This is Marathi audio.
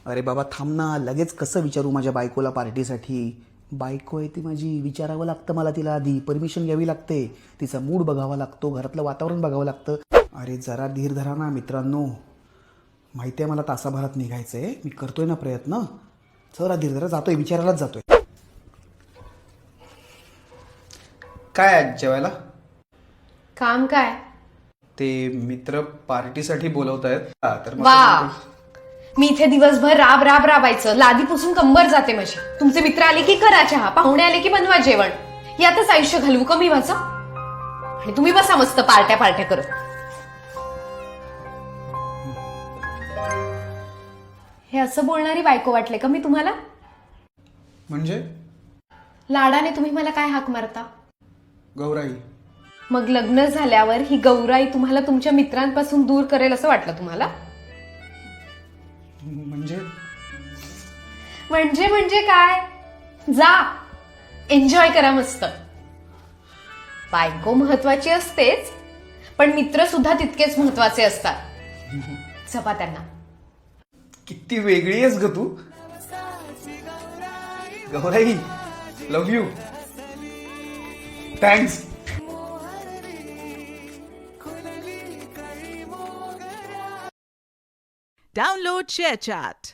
अरे बाबा थांब ना, लगेच कसं विचारू माझ्या बायकोला पार्टीसाठी? बायको आहे ती माझी, विचारावं लागतं मला तिला, आधी परमिशन घ्यावी लागते, तिचा मूड बघावा लागतो, घरातलं वातावरण बघावं लागतं. अरे जरा धीर धरा ना मित्रांनो, माहिती आहे मला तासाभरात निघायचं आहे, मी करतोय ना प्रयत्न. जरा धीर धरा, जातोय, विचारायलाच जातोय. काय आज जेवायला? काम काय? ते मित्र पार्टीसाठी बोलवत आहेत तर वा, मी इथे दिवसभर राबायचं, लादी पुसून कंबर जाते माझी. तुमचे मित्र आले की करा चहा, पाहुणे आले की बनवा जेवण, यातच आयुष्य घालवू कमी व्हायचं. आणि तुम्ही बसा मस्त पार्ट्या करत. हे असं बोलणारी बायको वाटले का मी तुम्हाला? म्हणजे लाडाने तुम्ही मला काय हाक मारता? गौराई. मग लग्न झाल्यावर ही गौराई तुम्हाला तुमच्या मित्रांपासून दूर करेल असं वाटलं तुम्हाला? म्हणजे म्हणजे काय? जा एन्जॉय करा मस्त. बायको महत्वाची असतेच, पण मित्र सुद्धा तितकेच महत्वाचे असतात. जपा त्यांना. किती वेगळी आहेस ग तू Gaurai. Love you. Thanks. Download ShareChat.